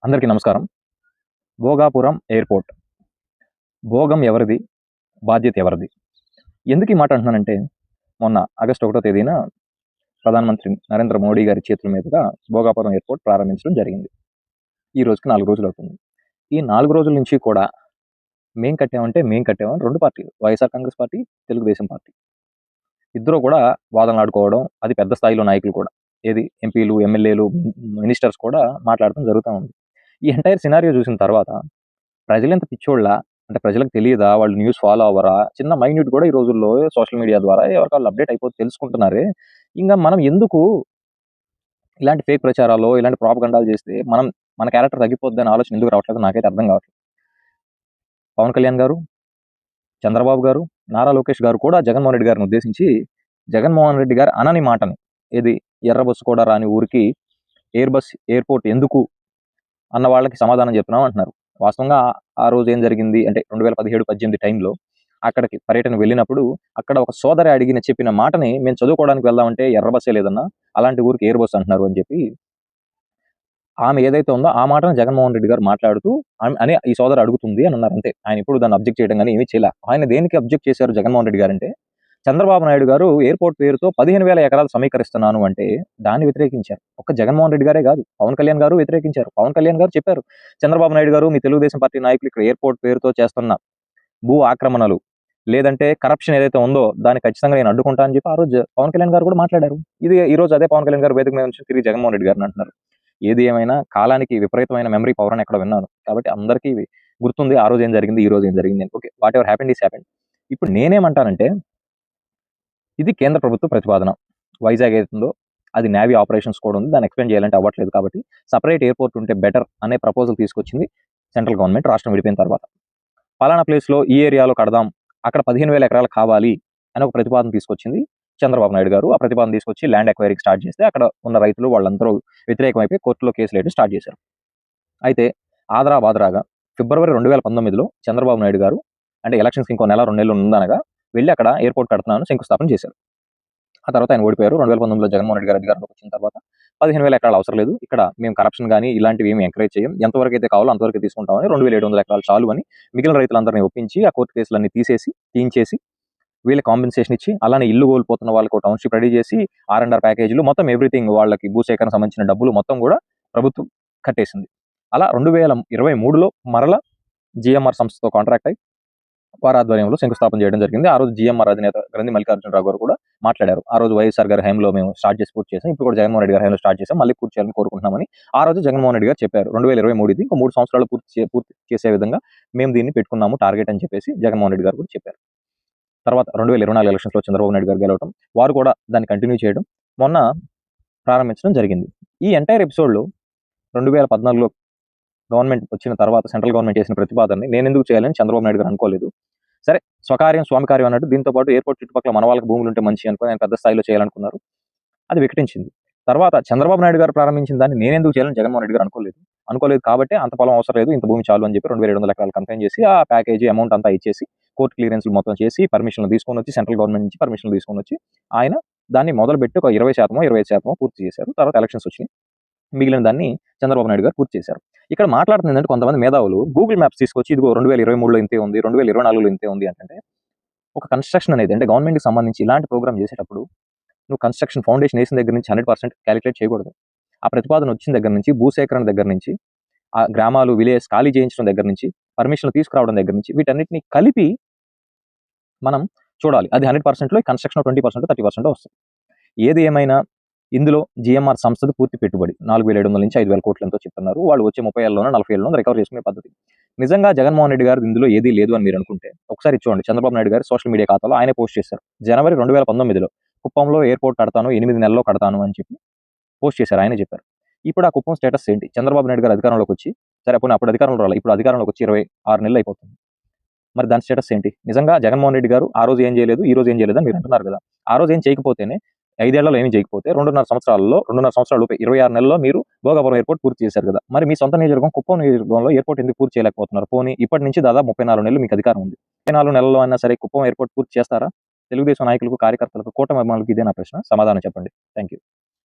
అందరికీ నమస్కారం. భోగాపురం ఎయిర్‌పోర్ట్. భోగం ఎవరిది? బాధ్యత ఎవరిది? ఎందుకు ఈ మాట అంటున్నానంటే, మొన్న ఆగస్టు 1 తేదీన ప్రధానమంత్రి నరేంద్ర మోడీ గారి చేతుల మీదుగా భోగాపురం ఎయిర్‌పోర్ట్ ప్రారంభించడం జరిగింది. ఈ రోజుకి 4 రోజులవుతుంది. ఈ 4 రోజుల నుంచి కూడా మేము కట్టామని 2 పార్టీలు. YSR Congress party, Telugu Desam party. ఇద్దరు కూడా వాదనలాడుకోవడం, అది పెద్ద స్థాయిలో నాయకులు కూడా. ఏది ఎంపీలు, ఎమ్మెల్యేలు, మినిస్టర్స్ కూడా మాట్లాడటం జరుగుతా ఉంది. ఈ ఎంటైర్ సినారియో చూసిన తర్వాత ప్రజలెంత పిచ్చోళ్ళా? అంటే ప్రజలకు తెలీదా? వాళ్ళు న్యూస్ ఫాలో అవ్వరా? చిన్న మైన్యూట్ కూడా ఈ రోజుల్లో సోషల్ మీడియా ద్వారా ఎవరికి వాళ్ళు అప్డేట్ అయిపోతే తెలుసుకుంటున్నారే. ఇంగా మనం ఎందుకు ఇలాంటి ఫేక్ ప్రచారాలు, ఇలాంటి ప్రాపగండాలు చేస్తే మన క్యారెక్టర్ తగ్గిపోద్దనే ఆలోచన ఎందుకు రావట్లేదో నాకైతే అర్థం కావట్లేదు. పవన్ కళ్యాణ్ గారు, చంద్రబాబు గారు, నారా లోకేష్ గారు కూడా జగన్మోహన్ రెడ్డి గారిని ఉద్దేశించి, జగన్మోహన్ రెడ్డి గారు అనని మాటని, ఏది ఎర్ర బస్సు కూడా రాని ఊరికి ఎయిర్‌పోర్ట్ ఎందుకు అన్న వాళ్ళకి సమాధానం చెప్తున్నాం అంటున్నారు. వాస్తవంగా ఆ రోజు ఏం జరిగింది అంటే 2017, 18 టైంలో అక్కడికి పర్యటన వెళ్ళినప్పుడు అక్కడ ఒక సోదరి చెప్పిన మాటని మేము చదువుకోవడానికి వెళ్దామంటే ఎర్ర బస్సే లేదన్నా, అలాంటి ఊరికి ఎయిర్ బస్ అంటున్నారు అని చెప్పి ఆమె ఏదైతే ఉందో ఆ మాటను జగన్మోహన్ రెడ్డి గారు మాట్లాడుతూ అని ఈ సోదరు అడుగుతుంది అని అన్నారు అంతే. ఆయన ఇప్పుడు దాన్ని అబ్జెక్ట్ చేయడం కానీ ఏమీ చేయలే. ఆయన దేనికి అబ్జెక్ట్ చేశారు జగన్మోహన్ రెడ్డి గారు అంటే, చంద్రబాబు నాయుడు గారు ఎయిర్‌పోర్ట్ పేరుతో 15,000 ఎకరాలు సమీకరిస్తున్నాను అంటే దాన్ని వ్యతిరేకించారు. ఒక్క జగన్మోహన్ రెడ్డి గారే కాదు, పవన్ కళ్యాణ్ గారు వ్యతిరేకించారు. పవన్ కళ్యాణ్ గారు చెప్పారు, చంద్రబాబు నాయుడు గారు మీ తెలుగుదేశం పార్టీ నాయకులు ఇక్కడ ఎయిర్‌పోర్ట్ పేరుతో చేస్తున్న భూ ఆక్రమణలు లేదంటే కరప్షన్ ఏదైతే ఉందో దాన్ని ఖచ్చితంగా నేను అడ్డుకుంటా అని చెప్పి ఆ రోజు పవన్ కళ్యాణ్ గారు కూడా మాట్లాడారు. ఈ రోజు అదే పవన్ కళ్యాణ్ గారు వేదిక మీద నుంచి తిరిగి జగన్మోహన్ రెడ్డి గారిని అంటున్నారు. ఏది ఏమైనా కాలానికి విపరీతమైన మెమరీ పవర్ అని ఎక్కడ విన్నాను. కాబట్టి అందరికీ గుర్తుంది ఆ రోజు ఏం జరిగింది, ఈ రోజు ఏం జరిగింది అని. Okay, what ever happened is happened. ఇప్పుడు నేనేమంటానంటే, ఇది కేంద్ర ప్రభుత్వ ప్రతిపాదన. వైజాగ్ ఏదైతుందో అది నేవీ ఆపరేషన్స్ కూడా ఉంది. దాన్ని ఎక్స్‌పెండ్ చేయాలంటే అవ్వట్లేదు కాబట్టి సెపరేట్ ఎయిర్‌పోర్ట్ ఉంటే బెటర్ అనే ప్రపోజల్ తీసుకొచ్చింది సెంట్రల్ గవర్నమెంట్ రాష్ట్రం విడిపోయిన తర్వాత. పలానా ప్లేస్‌లో ఈ ఏరియాలో కడదాం, అక్కడ 15,000 ఎకరాలు కావాలి అని ఒక ప్రతిపాదన తీసుకొచ్చింది చంద్రబాబు నాయుడు గారు. ఆ ప్రతిపాదన తీసుకొచ్చి ల్యాండ్ ఎక్వైరీకి స్టార్ట్ చేస్తే అక్కడ ఉన్న రైతులు వాళ్ళందరూ వ్యతిరేకమైపోయి కోర్టులో కేసులేయడం స్టార్ట్ చేశారు. అయితే ఆదరా బాదరాగా ఫిబ్రవరి 2019లో చంద్రబాబు నాయుడు గారు అంటే ఎలక్షన్స్‌కి ఇంకో నెల, 2 నెలలు ఉందనగా వెళ్లి అక్కడ ఎయిర్‌పోర్ట్ కడుతున్నాను శంకుస్థాపన చేశారు. ఆ తర్వాత ఆయన ఓడిపోయారు. 2019లో జగన్మోహన్ రెడ్డి గారు అధికారంలోకి వచ్చిన తర్వాత 15,000 ఎకరాలు అవసరం లేదు, ఇక్కడ మేము కరప్షన్ గానీ ఇలాంటివి ఏమి ఎంకరేజ్ చేయం, ఎంతవరకు అయితే కావాలో అంతవరకు తీసుకుంటామని 2,700 ఎకరాలు చాలు అని మిగిలిన రైతులందరినీ ఒప్పించి ఆ కోర్టు కేసులన్నీ తీయించేసి వీళ్ళకి కాంపెన్సేషన్ ఇచ్చి, అలానే ఇల్లు కోల్పోతున్న వాళ్ళకి టౌన్‌షిప్ రెడీ చేసి R&R ప్యాకేజీలు మొత్తం ఎవ్రీథింగ్ వాళ్ళకి భూసేకరణ సంబంధించిన డబ్బులు మొత్తం కూడా ప్రభుత్వం కట్టేసింది. అలా 2023లో మరలా జీఎంఆర్ సంస్థతో కాంట్రాక్ట్ అయ్యి వారి ఆధ్వర్యంలో శంకుస్థాపన చేయడం జరిగింది. ఆ రోజు జీఎంఆర్ అధినేత గ్రంథి మల్లికార్జునరావు గారు కూడా మాట్లాడారు. ఆ రోజు వైఎస్ఆర్ గారి హయాంలో మేము స్టార్ట్ చేసి పూర్తి చేసాం, ఇప్పుడు కూడా జగన్మోహన్ రెడ్డి గారి హయాంలో స్టార్ట్ చేసాం, మళ్ళీ పూర్తి చేయాలని కోరుకుంటున్నామని ఆ రోజు జగన్మోహన్ రెడ్డి గారు చెప్పారు. 2023 ఇది ఇంకో 3 సంవత్సరాలు పూర్తి చేసే విధంగా మేము దీన్ని పెట్టుకున్నాము టార్గెట్ అని చెప్పేసి జగన్మోహన్ రెడ్డి గారు కూడా చెప్పారు. తర్వాత 2024 ఎలక్షన్స్‌లో చంద్రబాబు నాయుడు గారు గెలవడం, వారు కూడా దాన్ని కంటిన్యూ చేయడం, మొన్న ప్రారంభించడం జరిగింది. ఈ ఎంటైర్ ఎపిసోడ్‌లో 2014లో గవర్నమెంట్ వచ్చిన తర్వాత సెంట్రల్ గవర్నమెంట్ చేసిన ప్రతిపాదనని నేనెందుకు చేయాలని చంద్రబాబు నాయుడు గారు అనుకోలేదు. సరే, స్వకార్యం స్వామి కార్యం అన్నట్టు దీంతో పాటు ఎయిర్‌పోర్ట్ చుట్టుపక్కల మన వాళ్ళకి భూములుంటే మంచియి అనుకోని ఆయన పెద్ద స్థాయిలో చేయాలనుకున్నారు. అది వికటించింది. తర్వాత చంద్రబాబు నాయుడు గారు ప్రారంభించిన దాన్ని నేనెందుకు చేయాలని జగన్మోహన్ రెడ్డి గారు అనుకోలేదు కాబట్టి అంత పొలం అవసరం లేదు, ఇంత భూమి చాలు అని చెప్పి 2,700 ఎకరాలు కంపెయిన్ చేసి ఆ ప్యాకేజీ అమౌంట్ అంతా ఇచ్చేసి కోర్ట్ క్లియరెన్స్‌లు మొత్తం చేసి పర్మిషన్‌లు తీసుకొనొచ్చి సెంట్రల్ గవర్నమెంట్ నుంచి పర్మిషన్‌లు తీసుకొనొచ్చి ఆయన దాన్ని మొదలుపెట్టి ఒక 20%, 25% పూర్తి చేశారు. తర్వాత ఎలక్షన్స్ వచ్చినాయి. మిగిలిన దాన్ని చంద్రబాబు నాయుడు గారు పూర్తి చేశారు. ఇక్కడ మాట్లాడుతుంది ఏంటంటే కొంతమంది మేధావులు గూగుల్ మ్యాప్స్ తీసుకొచ్చి ఇదిగో 2023లో ఇంతే ఉంది, 2024లో ఇంతే ఉంది అంటే, ఒక కన్‌స్ట్రక్షన్ అనేది అంటే గవర్నమెంట్‌కి సంబంధించి ఇలాంటి ప్రోగ్రామ్ చేసేటప్పుడు నువ్వు కన్‌స్ట్రక్షన్ ఫౌండేషన్ ఏసిన దగ్గర నుంచి 100% కాలిక్యులేట్ చేయకూడదు. ఆ ప్రతిపాదన వచ్చిన దగ్గర నుంచి, భూసేకరణ దగ్గర నుంచి, ఆ గ్రామాలు, విలేజెస్ ఖాళీ చేయించడం దగ్గర నుంచి, పర్మిషన్‌లు తీసుకురావడం దగ్గర నుంచి వీటన్నిటిని కలిపి మనం చూడాలి. అది 100%లో కన్‌స్ట్రక్షన్ 20%, 30% వస్తుంది. ఏది ఏమైనా ఇందులో జీఎంఆర్ సంస్థది పూర్తి పెట్టుబడి 4,700 నుంచి 5,000 కోట్లు ఎంతో చెప్తున్నారు. వాళ్ళు వచ్చే 30 ఏళ్లలోనో 40 ఏళ్లలోనో రికవర్ చేసుకునే పద్ధతి. నిజంగా జగన్మోహన్ రెడ్డి గారు ఇందులో ఏదీ లేదు అని మీరు అనుకుంటే ఒకసారి చూడండి. చంద్రబాబు నాయుడు గారు సోషల్ మీడియా ఖాతాలో ఆయనే పోస్ట్ చేశారు. జనవరి 2019లో కుప్పంలో ఎయిర్‌పోర్ట్ కడతాను, 8 నెలల్లో కడతాను అని చెప్పి పోస్ట్ చేశారు. ఆయనే చెప్పారు. ఇప్పుడు ఆ కుప్పం స్టేటస్ ఏంటి? చంద్రబాబు నాయుడు గారు అధికారంలోకి వచ్చి, సరే పోనీ అప్పుడు అధికారంలో రాలే, ఇప్పుడు అధికారంలోకి వచ్చి 26 నెలలు అయిపోతుంది. మరి దాని స్టేటస్ ఏంటి? నిజంగా జగన్మోహన్ రెడ్డి గారు ఆ రోజు ఏం చేయలేదు, ఈ రోజు ఏం చేయలేదు అని మీరు అంటున్నారు కదా. ఆ రోజు ఏం చేయకపోతేనే 5 ఏళ్లలో ఏమి చేయకపోతే 2.5 సంవత్సరాల లోపే 26 నెలల్లో మీరు భోగాపురం ఎయిర్‌పోర్ట్ పూర్తి చేశారు కదా. మరి మీ సొంత నియోజకవర్గం కుప్పం నియోజకవర్గంలో ఎయిర్‌పోర్ట్ ఎందుకు పూర్తి చేయలేకపోతున్నారు? పోనీ ఇప్పటి నుంచి దాదాపు 34 నెలలు మీకు అధికారం ఉంది. 34 నెలల్లో అయినా సరే కుప్పం ఎయిర్‌పోర్ట్ పూర్తి చేస్తారా? తెలుగుదేశం నాయకులకు, కార్యకర్తలకు, కూటమి అభిమానులకు ఇదే నా ప్రశ్న. సమాధానం చెప్పండి. థాంక్యూ.